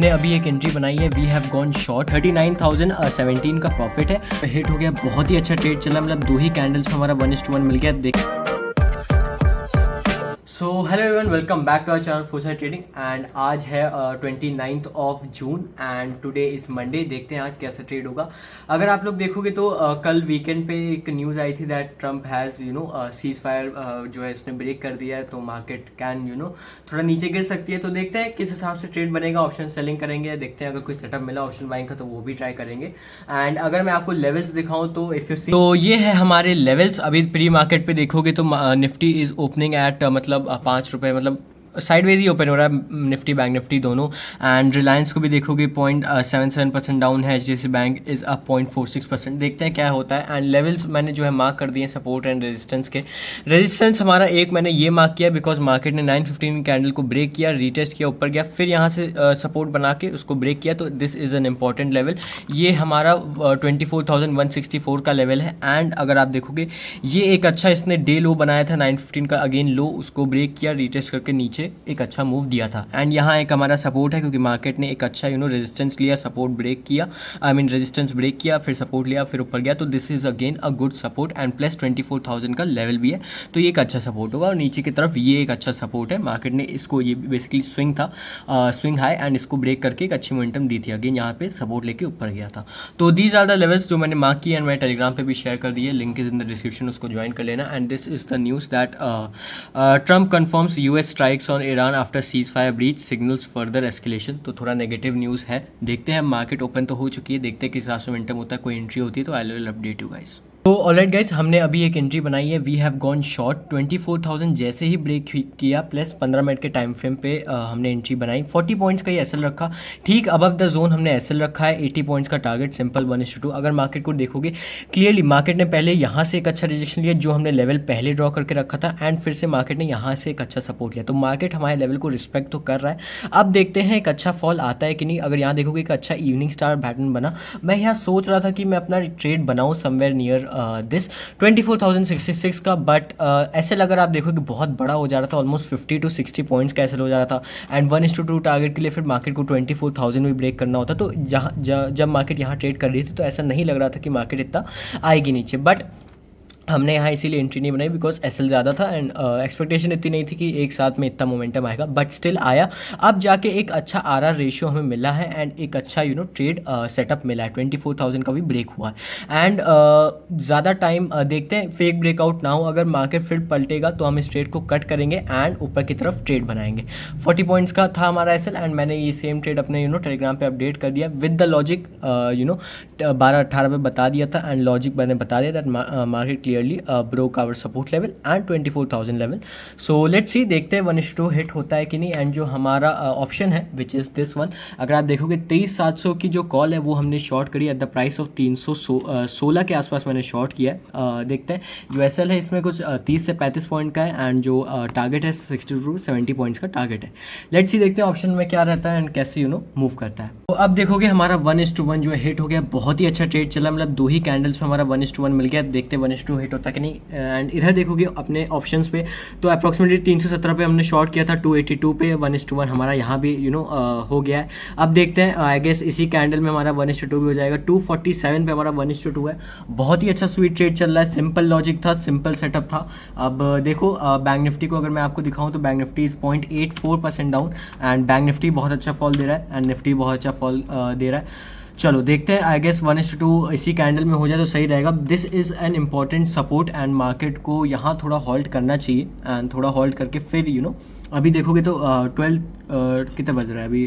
ने अभी एक एंट्री बनाई है, वी हैव गॉन शॉर्ट 39,017 का प्रॉफिट है। हिट हो गया, बहुत ही अच्छा ट्रेड चला, मतलब दो ही कैंडल्स में हमारा 1:1 मिल गया। देख so hello everyone, welcome back to our channel Foresight trading. And आज है 29th of June and today is Monday. देखते हैं आज कैसा ट्रेड होगा। अगर आप लोग देखोगे तो कल वीकेंड पे एक न्यूज़ आई थी that Trump has cease fire जो है इसने ब्रेक कर दिया है, तो मार्केट कैन थोड़ा नीचे गिर सकती है। तो देखते हैं किस हिसाब से ट्रेड बनेगा। ऑप्शन सेलिंग करेंगे, देखते हैं अगर कोई सेटअप मिला ऑप्शन बाइंग का तो वो भी ट्राई करेंगे। एंड अगर मैं आपको लेवल्स दिखाऊं तो इफ़ यू सी, तो ये है हमारे लेवल्स। अभी प्री मार्केट पे देखोगे तो निफ्टी इज ओपनिंग एट मतलब 5 रुपये, मतलब साइडवेज ही ओपन हो रहा है निफ्टी बैंक निफ्टी दोनों। एंड रिलायंस को भी देखोगे 0.77% डाउन है। HDFC bank is up 0.46%। देखते हैं क्या होता है। एंड लेवल्स मैंने जो है मार्क कर दिए सपोर्ट एंड रेजिस्टेंस के। रेजिस्टेंस हमारा एक मैंने ये मार्क किया बिकॉज मार्केट ने 915 कैंडल को ब्रेक किया, रीटेस्ट किया, ऊपर गया, फिर यहाँ से सपोर्ट बना के उसको ब्रेक किया, तो this is an important level. ये हमारा 24,164 का लेवल है। एंड अगर आप देखोगे ये एक अच्छा इसने डे लो बनाया था 915 का, अगेन लो, उसको ब्रेक किया, रीटेस्ट करके नीचे एक अच्छा मूव दिया था। एंड यहाँ एक हमारा सपोर्ट है क्योंकि मार्केट ने एक अच्छा रेजिस्टेंस लिया, सपोर्ट ब्रेक किया, रेजिस्टेंस ब्रेक किया, फिर सपोर्ट लिया, फिर ऊपर गया, तो this is again a good support. And plus 24,000 का लेवल भी है, तो ये एक अच्छा सपोर्ट होगा। और नीचे की तरफ ये एक अच्छा सपोर्ट है। मार्केट ने इसको, ये बेसिकली स्विंग था, स्विंग हाई, एंड इसको ब्रेक करके एक अच्छी मोमेंटम दी थी, अगेन यहाँ पे सपोर्ट लेके ऊपर गया था। तो दीज आर द लेवल्स जो मैंने मार्क किए एंड मैं टेलीग्राम पे भी शेयर कर दिए, link is in the description, उसको ज्वाइन कर लेना। And this is the news that Trump confirms US strikes on Iran after cease fire breach signals further escalation. तो थोड़ा नेगेटिव न्यूज़ है। देखते हैं, मार्केट ओपन तो हो चुकी है, देखते हैं किस हिसाब से मोमेंटम होता है, कोई एंट्री होती है तो I will update you guys. तो ऑलराइट गाइस, हमने अभी एक एंट्री बनाई है, वी हैव गॉन शॉर्ट 24,000 जैसे ही ब्रेक किया, प्लस 15 मिनट के टाइम फ्रेम पे हमने एंट्री बनाई। 40 पॉइंट्स का ही एसएल रखा, ठीक अबव द जोन हमने एसएल रखा है। 80 पॉइंट्स का टारगेट, सिंपल 1:2। अगर मार्केट को देखोगे क्लियरली, मार्केट ने पहले यहाँ से एक अच्छा रिजेक्शन लिया जो हमने लेवल पहले ड्रॉ करके रखा था, एंड फिर से मार्केट ने यहाँ से एक अच्छा सपोर्ट लिया, तो मार्केट हमारे लेवल को रिस्पेक्ट तो कर रहा है। अब देखते हैं एक अच्छा फॉल आता है कि नहीं। अगर यहाँ देखोगे एक अच्छा इवनिंग स्टार पैटर्न बना, मैं यहाँ सोच रहा था कि मैं अपना ट्रेड बनाऊँ समवेयर नियर दिस 24,066 का, बट एसएल अगर आप देखोगे बहुत बड़ा हो जा रहा था, ऑलमोस्ट 50 to 60 पॉइंट्स का एसएल हो जा रहा था। एंड 1:2 टारगेट के लिए फिर मार्केट को 24,000 भी ब्रेक करना होता, तो जब मार्केट यहाँ ट्रेड कर रही थी तो ऐसा नहीं लग रहा था कि मार्केट इतना आएगी नीचे, बट हमने यहाँ इसीलिए एंट्री नहीं बनाई बिकॉज एसएल ज़्यादा था एंड एक्सपेक्टेशन इतनी नहीं थी कि एक साथ में इतना मोमेंटम आएगा, बट स्टिल आया। अब जाके एक अच्छा आरआर रेशियो हमें मिला है एंड एक अच्छा ट्रेड सेटअप मिला है। 24,000 का भी ब्रेक हुआ है। एंड ज़्यादा टाइम देखते हैं फेक ब्रेकआउट ना हो। अगर मार्केट फिर पलटेगा तो हम इस ट्रेड को कट करेंगे एंड ऊपर की तरफ ट्रेड बनाएंगे। 40 पॉइंट्स का था हमारा एसएल एंड मैंने ये सेम ट्रेड अपने टेलीग्राम पे अपडेट कर दिया विद द लॉजिक 12-18 पे बता दिया था। एंड लॉजिक मैंने बता दिया that market clear broke our support level and 24,000 level. So let's see, देखते हैं 1:2 हिट होता है कि नहीं। एंड जो हमारा ऑप्शन है विच इज़ दिस वन, अगर आप देखोगे 23,700 की जो कॉल है वो हमने शॉर्ट करी एट द प्राइस ऑफ 316 के आसपास मैंने शॉर्ट किया है। देखते हैं जो एसएल है इसमें कुछ 30 से 35 पॉइंट का है एंड जो टारगेट है 60 to 70 पॉइंट्स का टारगेट है। लेट्स सी, देखते हैं ऑप्शन में क्या रहता है एंड कैसे मूव करता है। तो अब देखोगे हमारा 1:1 जो है हिट हो गया, बहुत ही अच्छा ट्रेड चला, मतलब दो ही कैंडल्स में हमारा 1:1 मिल गया। देखते हैं 1:2 हिट होता कि नहीं। एंड इधर देखोगे अपने ऑप्शंस पे तो अप्रॉक्सीमेटली 317 पे हमने शॉर्ट किया था, 282 पे 1:1 हमारा यहाँ भी हो गया है। अब देखते हैं, आई गेस इसी कैंडल में हमारा 1:2 भी हो जाएगा। 247 पे हमारा 1:2 है। बहुत ही अच्छा स्वीट ट्रेड चल रहा है, सिंपल लॉजिक था, सिंपल सेटअप था। अब देखो बैंक निफ्टी को अगर मैं आपको दिखाऊं तो bank Nifty is 0.84% down and bank Nifty बहुत अच्छा फॉल दे रहा है एंड निफ्टी बहुत अच्छा फॉल दे रहा है। चलो देखते हैं, आई गेस 1:2 इसी कैंडल में हो जाए तो सही रहेगा। This is an important support and market को यहाँ थोड़ा हॉल्ट करना चाहिए एंड थोड़ा हॉल्ट करके फिर अभी देखोगे तो 12 कितना बज रहा है अभी,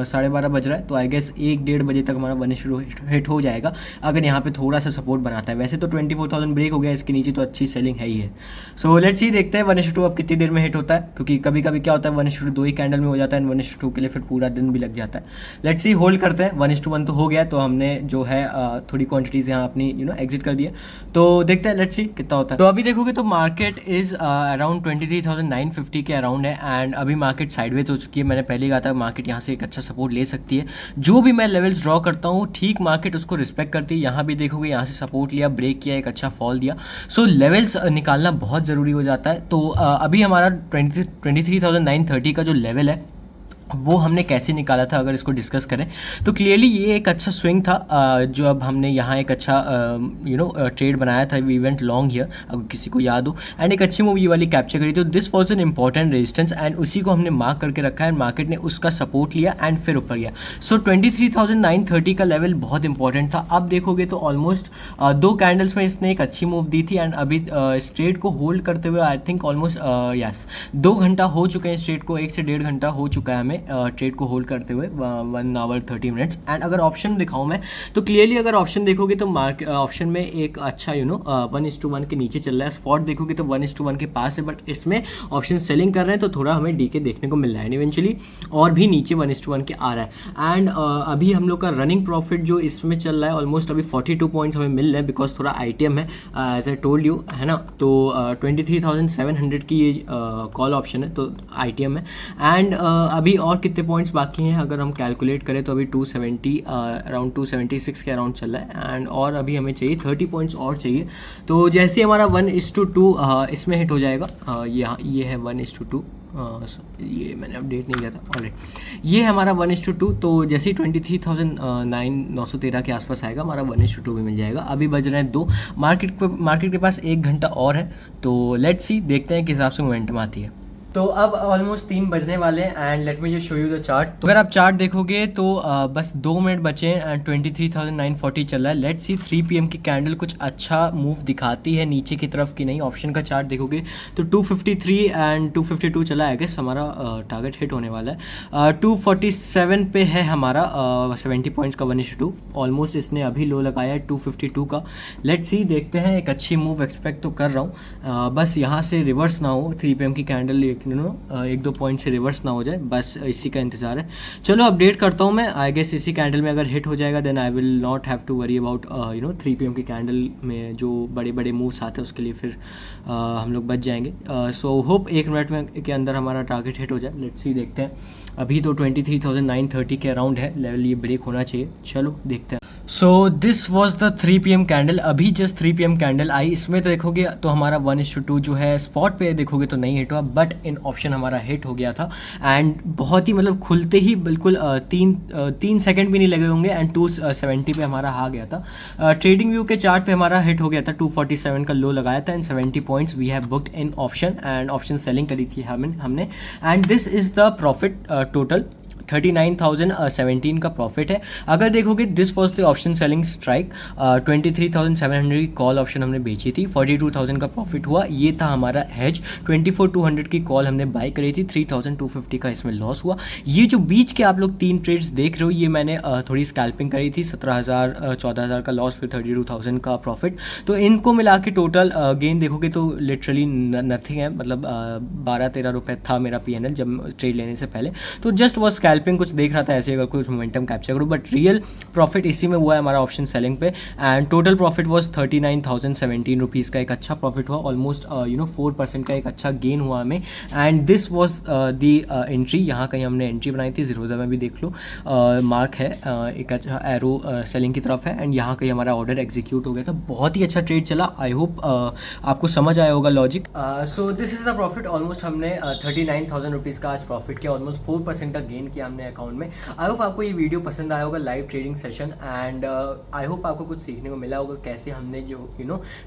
12:30 बज रहा है, तो आई गेस 1-1:30 बजे तक हमारा 1:2 हिट हो जाएगा अगर यहाँ पे थोड़ा सा सपोर्ट बनाता है। वैसे तो 24,000 ब्रेक हो गया, इसके नीचे तो अच्छी सेलिंग है ही है। सो लेट्स सी, देखते हैं 1:2 अब कितनी देर में हिट होता है, क्योंकि कभी कभी क्या होता है 1:2 दो ही कैंडल में हो जाता है, 1:2 के लिए फिर पूरा दिन भी लग जाता है। लेट्स सी, होल्ड करते हैं। 1:1 तो हो गया, तो हमने जो है थोड़ी क्वान्टिटीज़ यहाँ अपनी एग्जिट कर दिया, तो देखते हैं लेट्स सी कितना होता है। तो अभी देखोगे तो मार्केट इज़ अराउंड 23,950 के अराउंड है एंड अभी मार्केट साइडवेज हो चुकी है। मैंने पहले कहा था मार्केट यहाँ से एक अच्छा सपोर्ट ले सकती है। जो भी मैं लेवल्स ड्रॉ करता हूँ ठीक मार्केट उसको रिस्पेक्ट करती है। यहाँ भी देखोगे यहाँ से सपोर्ट लिया, ब्रेक किया, एक अच्छा फॉल दिया। सो लेवल्स निकालना बहुत ज़रूरी हो जाता है। तो अभी हमारा 23,930 का जो लेवल है वो हमने कैसे निकाला था अगर इसको डिस्कस करें तो क्लियरली ये एक अच्छा स्विंग था जो अब हमने यहाँ एक अच्छा ट्रेड बनाया था। वी वेंट लॉन्ग हियर, अगर किसी को याद हो, एंड एक अच्छी मूवी वाली कैप्चर करी थी। This was an important resistance and उसी को हमने मार्क करके रखा है एंड मार्केट ने उसका सपोर्ट लिया एंड फिर ऊपर गया। सो 23,930 का लेवल बहुत इंपॉर्टेंट था। अब देखोगे तो ऑलमोस्ट 2 कैंडल्स में इसने एक अच्छी मूव दी थी एंड अभी इस ट्रेड को होल्ड करते हुए आई थिंक ऑलमोस्ट 2 घंटा हो चुके हैं इस ट्रेड को, 1 से 1.5 घंटा हो चुका है हमें ट्रेड को होल्ड करते हुए 1 आवर 30 मिनट्स। एंड अगर ऑप्शन दिखाऊं मैं तो क्लियरली अगर ऑप्शन देखोगे तो ऑप्शन में एक अच्छा 1:1 के नीचे चल रहा है। स्पॉट देखोगे तो 1:1 के पास है, बट इसमें ऑप्शन सेलिंग कर रहे हैं तो थोड़ा हमें डीके देखने को मिल रहा है इवेंचुअली, और भी नीचे 1:1 के आ रहा है। एंड अभी हम लोग का रनिंग प्रॉफिट जो इसमें चल रहा है ऑलमोस्ट अभी 42 पॉइंट्स हमें मिल रहे हैं, बिकॉज थोड़ा आईटीएम है एज आई टोल्ड यू, है ना। तो 23,700 की ये कॉल ऑप्शन है तो आईटीएम है। एंड अभी और कितने पॉइंट्स बाकी हैं अगर हम कैलकुलेट करें तो अभी 270 अराउंड 276 के अराउंड चल रहा है एंड और अभी हमें चाहिए 30 पॉइंट्स और चाहिए। तो जैसे हमारा 1:2 इसमें हिट हो जाएगा, ये है 1:2, ये मैंने अपडेट नहीं किया था ऑलरेडी, ये है हमारा 1:2। तो जैसे ही 23,913 के आसपास आएगा हमारा 1:2 भी मिल जाएगा। अभी बज रहे हैं 2, मार्केट के पास 1 घंटा और है, तो लेट्स सी, देखते हैं किस हिसाब से मोमेंटम आती है। तो अब ऑलमोस्ट 3 बजने वाले हैं and let me just show you the chart. तो अगर आप चार्ट देखोगे तो बस 2 मिनट बचे हैं एंड 23,940 चल रहा है। लेट्स सी 3 PM की कैंडल कुछ अच्छा मूव दिखाती है नीचे की तरफ की नहीं। ऑप्शन का चार्ट देखोगे तो 253 एंड 252 चला है, गेस हमारा टारगेट हिट होने वाला है। 247 पे है हमारा 70 पॉइंट्स का 1:2, ऑलमोस्ट इसने अभी लो लगाया है 252 का। लेट्स सी, देखते हैं, एक अच्छी मूव एक्सपेक्ट तो कर रहा हूँ, बस यहाँ से रिवर्स ना हो 3 PM की कैंडल, 1-2 पॉइंट से रिवर्स ना हो जाए, बस इसी का इंतजार है। चलो अपडेट करता हूँ मैं, आई गेस इसी कैंडल में अगर हिट हो जाएगा then I will not have to worry about 3 PM की कैंडल में जो बड़े बड़े मूव्स आते हैं उसके लिए फिर हम लोग बच जाएंगे। सो होप 1 मिनट में के अंदर हमारा टारगेट हिट हो जाए। लेट्स सी, देखते हैं। अभी तो 23,930 के अराउंड है लेवल, ये ब्रेक होना चाहिए। चलो देखते हैं। So this was the 3 PM candle, अभी जस्ट 3 PM कैंडल आई। इसमें तो देखोगे तो हमारा 1:2 जो है स्पॉट पे देखोगे तो नहीं हिट हुआ, बट इन ऑप्शन हमारा हिट हो गया था एंड बहुत ही मतलब खुलते ही बिल्कुल 3 सेकंड भी नहीं लगे होंगे एंड 270 पे हमारा आ गया था। ट्रेडिंग व्यू के चार्ट पे हमारा हिट हो गया था, 247 का लो लगाया था and 70 points we have booked in option and option selling करी थी हमने and this is the profit total 39,017 का प्रॉफिट है। अगर देखोगे this was the option selling strike, 23,700 की कॉल ऑप्शन हमने बेची थी, 42,000 का प्रॉफिट हुआ। ये था हमारा हेज, 24,200 की कॉल हमने बाई करी थी, 3,250 का इसमें लॉस हुआ। ये जो बीच के आप लोग 3 ट्रेड्स देख रहे हो ये मैंने थोड़ी स्कैल्पिंग करी थी, 17,000 14,000 का लॉस, फिर 32,000 का प्रॉफिट। तो इनको मिला के टोटल गेन देखोगे तो लिटरली नथिंग है, मतलब 12-13 रुपये था मेरा PNL जब ट्रेड लेने से पहले। तो जस्ट वो स्कैल्पिंग कुछ देख रहा था ऐसे, अगर कुछ मोमेंटम कैप्चर करूँ, बट रियल प्रॉफिट इसी में हुआ है हमारा ऑप्शन सेलिंग पे and total profit was 39,017 rupees का एक अच्छा प्रॉफिट हुआ, ऑलमोस्ट 4% का एक अच्छा गेन हुआ हमें। And this was the entry, यहाँ कहीं हमने एंट्री बनाई थी, जीरोधा में भी देख लो मार्क है, एक अच्छा एरो सेलिंग की तरफ है एंड यहाँ कहीं हमारा ऑर्डर एग्जीक्यूट हो गया था। बहुत ही अच्छा ट्रेड चला, आई होप आपको समझ आया होगा logic. So this is the profit, almost हमने 39,000 रुपीज़ का आज प्रॉफिट किया, ऑलमोस्ट 4% का गेन किया हमने अकाउंट में। आई होप आपको ये वीडियो पसंद आया होगा, live trading session, and I hope आपको कुछ सीखने को मिला होगा कैसे हमने जो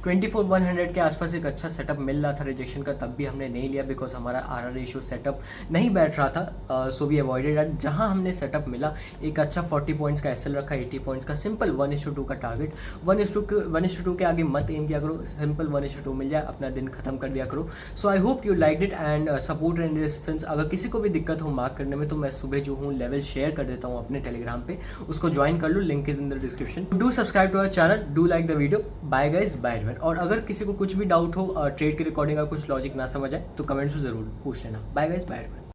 24,100 के आसपास एक अच्छा सेटअप मिल रहा था रिजेक्शन का, तब भी हमने नहीं लिया बिकॉज हमारा RR रेशियो सेटअप नहीं बैठ रहा था, सो वी अवॉइडेड दैट। जहाँ हमने सेटअप मिला एक अच्छा 40 पॉइंट्स का SL रखा, 80 पॉइंट्स का सिंपल 1:2 का टारगेट, 1:2 के आगे मत एम किया करो, सिंपल 1:2 मिल जाए अपना दिन खत्म कर दिया करो। So I hope you like it and support and resistance. अगर किसी को भी दिक्कत हो मार्क करने में तो मैं सुबह जो हूँ लेवल शेयर कर देता हूँ अपने टेलीग्राम पे, उसको ज्वाइन कर लो, link is in the description. Do subscribe to our channel, do like the video. Bye guys, bye everyone. और अगर किसी को कुछ भी डाउट हो ट्रेड की रिकॉर्डिंग का कुछ लॉजिक ना समझ आए तो कमेंट्स में जरूर पूछ लेना। Bye guys, bye everyone.